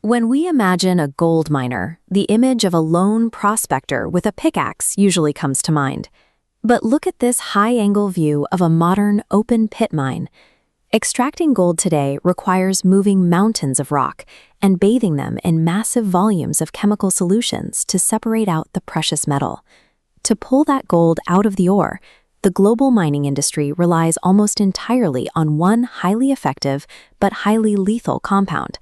When we imagine a gold miner, the image of a lone prospector with a pickaxe usually comes to mind. But look at this high-angle view of a modern open-pit mine. Extracting gold today requires moving mountains of rock and bathing them in massive volumes of chemical solutions to separate out the precious metal. To pull that gold out of the ore, the global mining industry relies almost entirely on one highly effective but highly lethal compound.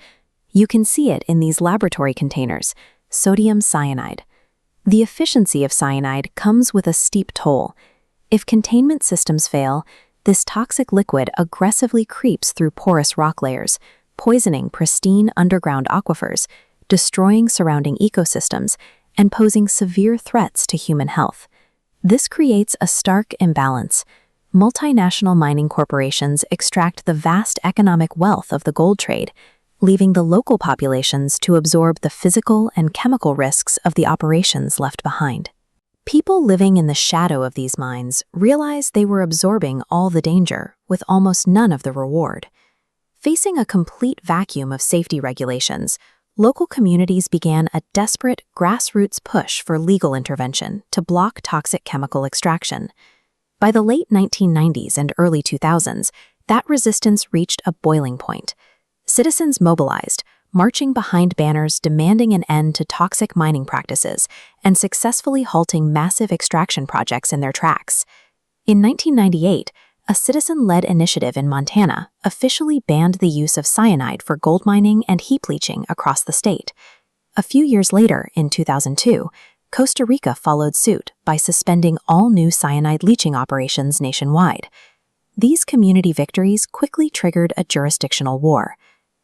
You can see it in these laboratory containers, sodium cyanide. The efficiency of cyanide comes with a steep toll. If containment systems fail, this toxic liquid aggressively creeps through porous rock layers, poisoning pristine underground aquifers, destroying surrounding ecosystems, and posing severe threats to human health. This creates a stark imbalance. Multinational mining corporations extract the vast economic wealth of the gold trade, leaving the local populations to absorb the physical and chemical risks of the operations left behind. People living in the shadow of these mines realized they were absorbing all the danger with almost none of the reward. Facing a complete vacuum of safety regulations, local communities began a desperate grassroots push for legal intervention to block toxic chemical extraction. By the late 1990s and early 2000s, that resistance reached a boiling point. Citizens mobilized, marching behind banners demanding an end to toxic mining practices and successfully halting massive extraction projects in their tracks. In 1998, a citizen-led initiative in Montana officially banned the use of cyanide for gold mining and heap leaching across the state. A few years later, in 2002, Costa Rica followed suit by suspending all new cyanide leaching operations nationwide. These community victories quickly triggered a jurisdictional war.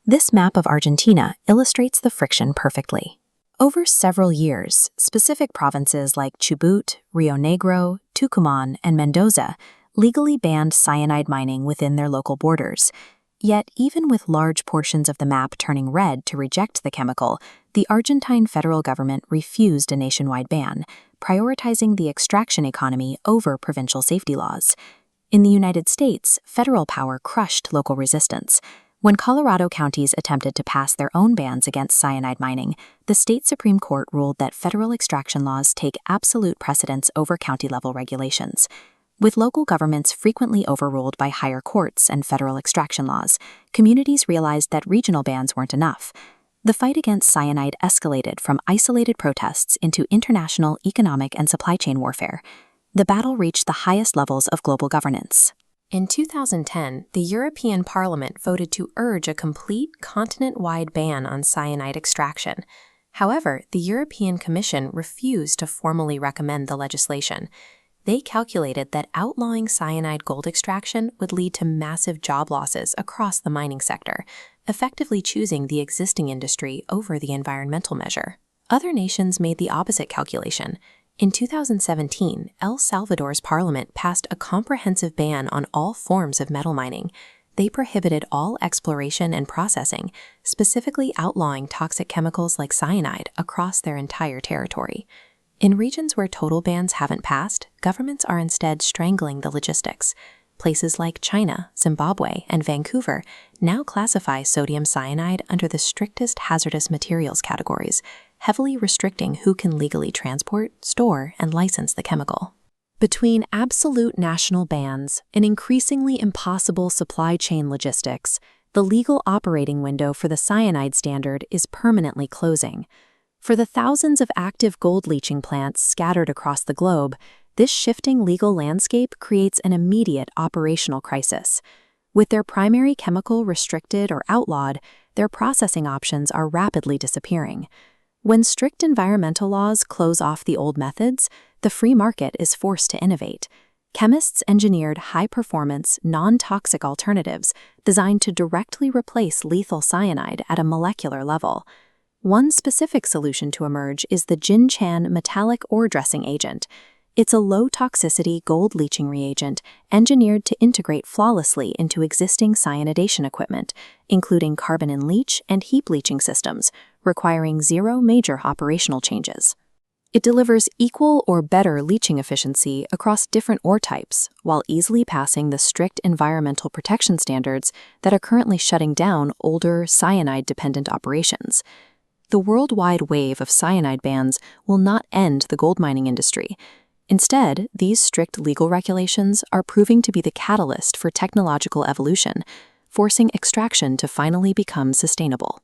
This map of Argentina illustrates the friction perfectly. Over several years, specific provinces like Chubut, Rio Negro, Tucumán, and Mendoza legally banned cyanide mining within their local borders. Yet, even with large portions of the map turning red to reject the chemical, the Argentine federal government refused a nationwide ban, prioritizing the extraction economy over provincial safety laws. In the United States, federal power crushed local resistance. When Colorado counties attempted to pass their own bans against cyanide mining, the state Supreme Court ruled that federal extraction laws take absolute precedence over county-level regulations. With local governments frequently overruled by higher courts and federal extraction laws, communities realized that regional bans weren't enough. The fight against cyanide escalated from isolated protests into international economic and supply chain warfare. The battle reached the highest levels of global governance. In 2010, the European Parliament voted to urge a complete continent-wide ban on cyanide extraction. However, the European Commission refused to formally recommend the legislation. They calculated that outlawing cyanide gold extraction would lead to massive job losses across the mining sector, effectively choosing the existing industry over the environmental measure. Other nations made the opposite calculation. In 2017, El Salvador's parliament passed a comprehensive ban on all forms of metal mining. They prohibited all exploration and processing, specifically outlawing toxic chemicals like cyanide across their entire territory. In regions where total bans haven't passed, governments are instead strangling the logistics. Places like China, Zimbabwe, and Vancouver now classify sodium cyanide under the strictest hazardous materials categories, heavily restricting who can legally transport, store, and license the chemical. Between absolute national bans and increasingly impossible supply chain logistics, the legal operating window for the cyanide standard is permanently closing. For the thousands of active gold leaching plants scattered across the globe, this shifting legal landscape creates an immediate operational crisis. With their primary chemical restricted or outlawed, their processing options are rapidly disappearing. When strict environmental laws close off the old methods, the free market is forced to innovate. Chemists engineered high-performance, non-toxic alternatives designed to directly replace lethal cyanide at a molecular level. One specific solution to emerge is the JIN CHAN metallic ore dressing agent. It's a low-toxicity gold leaching reagent engineered to integrate flawlessly into existing cyanidation equipment, including carbon-in-leach and heap leaching systems, requiring zero major operational changes. It delivers equal or better leaching efficiency across different ore types, while easily passing the strict environmental protection standards that are currently shutting down older cyanide-dependent operations. The worldwide wave of cyanide bans will not end the gold mining industry. Instead, these strict legal regulations are proving to be the catalyst for technological evolution, forcing extraction to finally become sustainable.